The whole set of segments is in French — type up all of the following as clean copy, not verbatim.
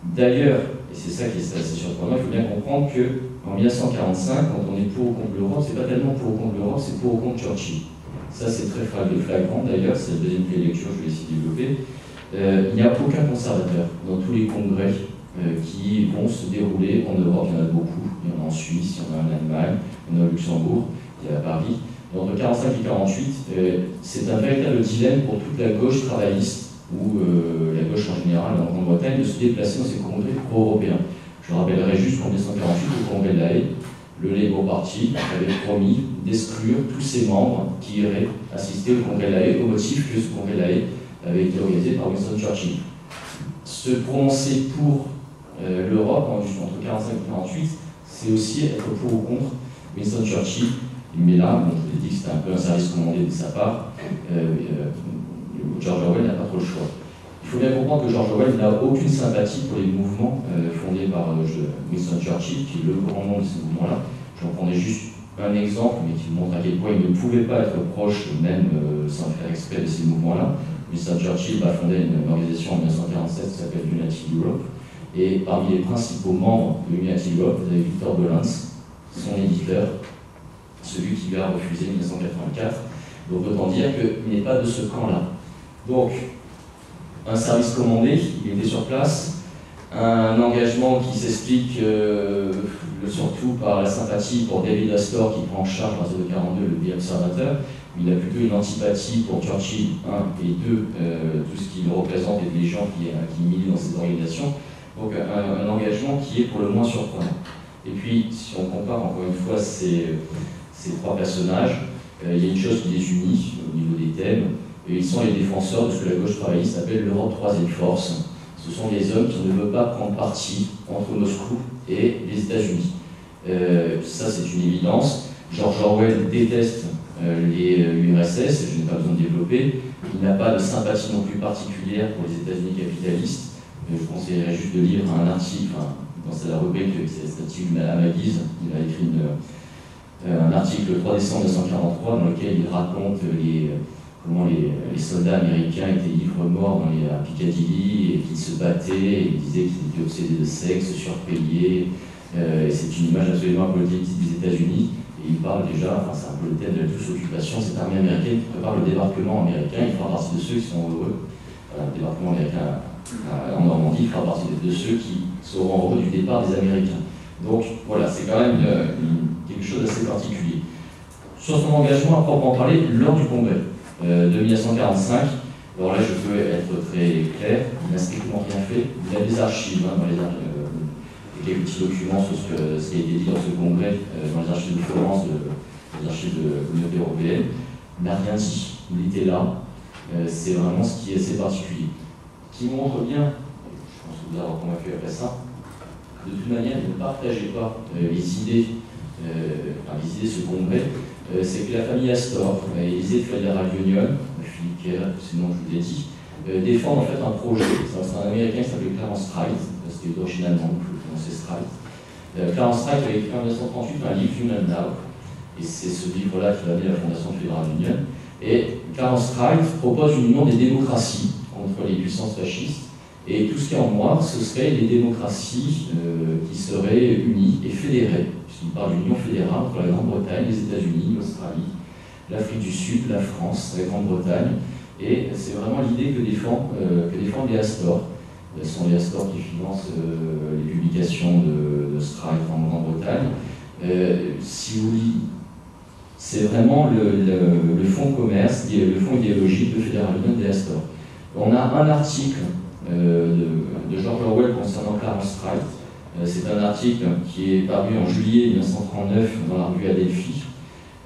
D'ailleurs, et c'est ça qui est assez surprenant, il faut bien comprendre qu'en 1945, quand on est pour ou contre l'Europe, c'est pas tellement pour ou contre l'Europe, c'est pour ou contre Churchill. Ça, c'est très flagrant d'ailleurs, c'est la deuxième lecture, je vais essayer de développer. Il n'y a aucun conservateur dans tous les congrès qui vont se dérouler en Europe. Il y en a beaucoup. Il y en a en Suisse, il y en a en Allemagne, il y en a au Luxembourg, il y a à Paris. Et entre 1945 et 1948, c'est un véritable dilemme pour toute la gauche travailliste ou la gauche en général en Grande-Bretagne de se déplacer dans ces congrès pro-européens. Je rappellerai juste qu'en 1948, au congrès de La Haye, le Labour Party avait promis d'exclure tous ses membres qui iraient assister au congrès de La Haye au motif que ce congrès de La Haye avait été organisé par Winston Churchill. Se prononcer pour l'Europe entre 1945 et 1948, c'est aussi être pour ou contre Winston Churchill. Mais là, bon, je vous ai dit que c'était un peu un service commandé de sa part. George Orwell n'a pas trop le choix. Il faut bien comprendre que George Orwell n'a aucune sympathie pour les mouvements fondés par Winston Churchill, qui est le grand nom de ces mouvements-là. J'en prendrai juste un exemple, mais qui montre à quel point il ne pouvait pas être proche, même sans faire exprès, de ces mouvements-là. Winston Churchill a fondé une organisation en 1947 qui s'appelle United Europe, et parmi les principaux membres de United Europe, vous avez Victor Gollancz, son éditeur, celui qui lui a refusé en 1984. Donc autant dire qu'il n'est pas de ce camp-là. Donc, un service commandé, il était sur place, un engagement qui s'explique surtout par la sympathie pour David Astor qui prend en charge en 1942 le The Observateur. Il a plutôt une antipathie pour Churchill, 1, et 2, tout ce qu'il représente et les gens qui militent dans ces organisations. Donc un engagement qui est pour le moins surprenant. Et puis, si on compare encore une fois ces trois personnages, il y a une chose qui les unit au niveau des thèmes, et ils sont les défenseurs de ce que la gauche travailliste appelle l'Europe troisième force. Ce sont des hommes qui ne veulent pas prendre parti entre Moscou et les États-Unis. Ça, c'est une évidence. George Orwell déteste l'URSS, je n'ai pas besoin de développer. Il n'a pas de sympathie non plus particulière pour les États-Unis capitalistes. Je conseillerais juste de lire un article, dans la rubrique, c'est cet article à ma guise, il a écrit un article le 3 décembre 1943 dans lequel il raconte comment les soldats américains étaient ivres-morts à Piccadilly et qu'ils se battaient, et ils disaient qu'ils étaient obsédés de sexe, surpayés. Et c'est une image absolument politique des États-Unis. Et il parle déjà, c'est un peu le thème de la douce occupation, cette armée américaine qui prépare le débarquement américain. Il fera partie de ceux qui sont heureux. Le débarquement américain en Normandie fera partie de ceux qui seront heureux du départ des Américains. Donc voilà, c'est quand même quelque chose d'assez particulier. Sur son engagement à proprement parler, lors du congrès de 1945, alors là je peux être très clair, il n'a strictement rien fait. Il y a des archives, quelques petits documents sur ce qui a été dit dans ce congrès, dans les archives de Florence, les archives de l'Union européenne. Il n'a rien dit, il était là. C'est vraiment ce qui est assez particulier. Qui montre bien, je pense que vous avez convaincu après ça, de toute manière, il ne partageait pas les idées de ce congrès. C'est que la famille Astor, Élysée Federal Union, Philippe Kerr, c'est le nom que je vous ai dit, défendent en fait un projet. C'est un Américain qui s'appelle Clarence Stride, c'était d'origine allemande, je le prononcer Stride. Clarence Stride avait écrit en 1938 un livre, Union Now, et c'est ce livre-là qui va amener la Fondation Fédérale Union. Et Clarence Stride propose une union des démocraties contre les puissances fascistes, et tout ce qui est en noir, ce seraient les démocraties qui seraient unies et fédérées, puisqu'il parle d'une union fédérale entre la Grande-Bretagne, les États-Unis, l'Australie, l'Afrique du Sud, la France, la Grande-Bretagne, et c'est vraiment l'idée que défendent les Astor. Ce sont les Astor qui financent les publications de Stride en Grande-Bretagne. Si vous lisez, c'est vraiment le fonds commerce, le fonds idéologique de Fédéral Union des Astor. On a un article de George Orwell concernant Clarence Stride. C'est un article qui est paru en juillet 1939 dans la revue Adelphi.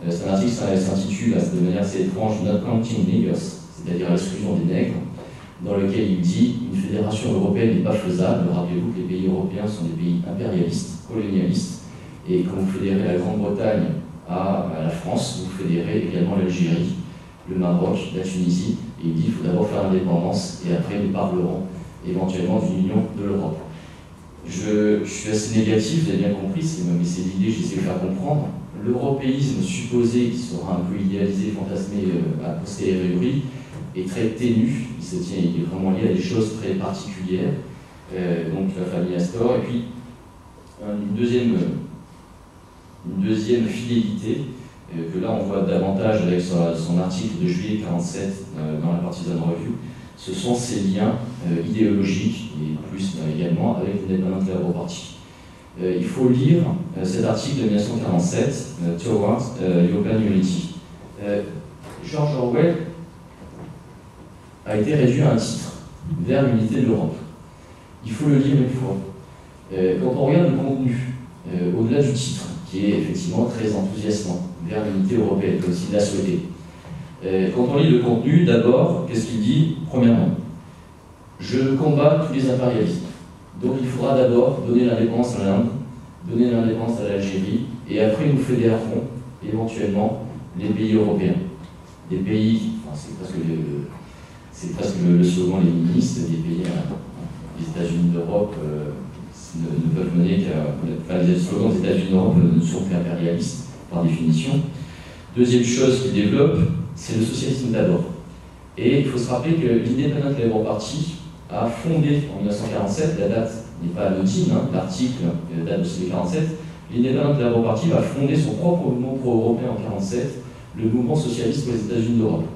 C'est un article qui s'intitule, de manière assez étrange, Not Counting Niggers, c'est-à-dire l'exclusion des nègres, dans lequel il dit une fédération européenne n'est pas faisable. Rappelez-vous que les pays européens sont des pays impérialistes, colonialistes, et quand vous fédérez la Grande-Bretagne à la France, vous fédérez également l'Algérie, le Maroc, la Tunisie, et il dit qu'il faut d'abord faire l'indépendance, et après nous parlerons éventuellement d'une union de l'Europe. Je suis assez négatif, vous avez bien compris, c'est l'idée que j'essaie de faire comprendre. L'européisme supposé, qui sera un peu idéalisé, fantasmé à posteriori, est très ténu, il est vraiment lié à des choses très particulières. donc la famille Astor, et puis une deuxième fidélité, que là on voit davantage avec son article de juillet 47 dans la Partisan Review, ce sont ces liens idéologiques, et plus également avec l'Independent Labour Party. Il faut lire cet article de 1947, Towards European Unity. George Orwell a été réduit à un titre, vers l'unité de l'Europe. Il faut le lire une fois. Quand on regarde le contenu, au-delà du titre, qui est effectivement très enthousiasmant, vers l'unité européenne, comme s'il l'a souhaité. Quand on lit le contenu, d'abord, qu'est-ce qu'il dit? Premièrement, je combats tous les impérialismes. Donc il faudra d'abord donner l'indépendance à l'Inde, donner l'indépendance à l'Algérie, et après nous fédérerons éventuellement les pays européens. Des pays, enfin, c'est presque le slogan léniniste, des pays, les États-Unis d'Europe ne peuvent mener qu'à. Enfin, les slogans des États-Unis d'Europe ne sont qu'impérialistes, par définition. Deuxième chose qu'il développe, c'est le socialisme d'abord. Et il faut se rappeler que l'Independent Labour Party a fondé en 1947, la date n'est pas anodine, hein, l'article date de 1947, l'Independent Labour Party va fonder son propre mouvement pro-européen en 1947, le mouvement socialiste pour les États-Unis d'Europe.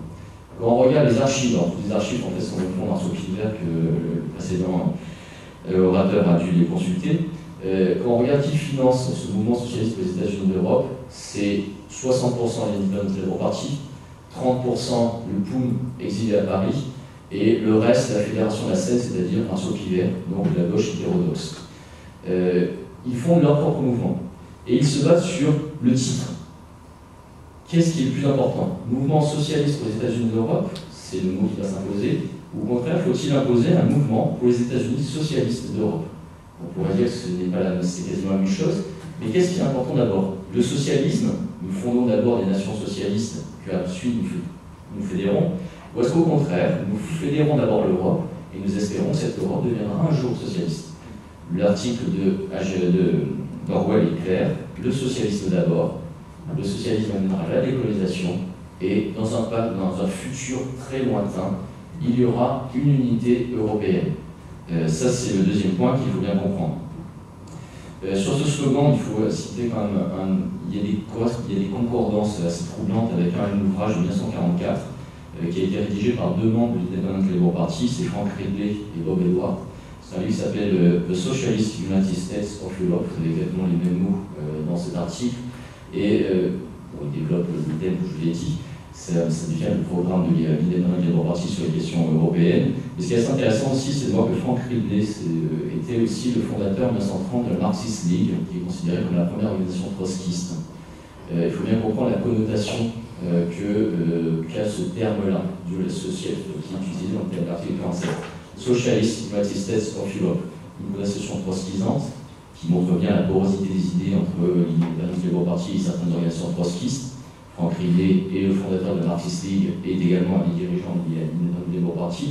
Quand on regarde les archives, alors toutes les archives en fait sont au fond Marceau Pilver que le précédent orateur a dû les consulter, quand on regarde qui finance ce mouvement socialiste pour les États-Unis d'Europe, c'est 60% l'Independent Labour Party, 30% le POUM exilé à Paris, et le reste, la Fédération de la Seine, c'est-à-dire Marceau Pilver, donc la gauche hétérodoxe. Ils fondent leur propre mouvement. Et ils se battent sur le titre. Qu'est-ce qui est le plus important? Mouvement socialiste pour les États-Unis d'Europe, c'est le mot qui va s'imposer, ou au contraire, faut-il imposer un mouvement pour les États-Unis socialistes d'Europe? On pourrait dire que ce n'est pas c'est quasiment la même chose, mais qu'est-ce qui est important d'abord? Le socialisme, nous fondons d'abord des nations socialistes, puis ensuite nous fédérons, ou est-ce qu'au contraire, nous fédérons d'abord l'Europe, et nous espérons que cette Europe deviendra un jour socialiste? L'article d'Orwell est clair, le socialisme d'abord, le socialisme amènera la décolonisation, et dans un futur très lointain, il y aura une unité européenne. Ça, c'est le deuxième point qu'il faut bien comprendre. Sur ce slogan, il faut citer quand même, il y a des concordances assez troublantes avec un ouvrage de 1944 qui a été rédigé par deux membres du Independent Labour Party, c'est Frank Ridley et Bob Edward. C'est un livre qui s'appelle The Socialist United States of Europe, vous avez exactement les mêmes mots dans cet article, et il développe le thème que je l'ai dit. Ça devient le programme de l'Independent Labour Party sur les questions européennes. Mais ce qui est assez intéressant aussi, c'est de voir que Frank Ridley était aussi le fondateur en 1930 de la Marxist League, qui est considérée comme la première organisation trotskiste. Il faut bien comprendre la connotation qu'a ce terme-là, qui est utilisé dans l'article 47. Socialist United States of Europe, une connotation trotskisante qui montre bien la porosité des idées entre l'Independent Labour Party et certaines organisations trotskistes. Frank Ridley est le fondateur de la Marxist League et également un des dirigeants de l'Independent Labour Party.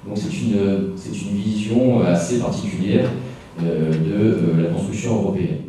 Donc c'est une vision assez particulière de la construction européenne.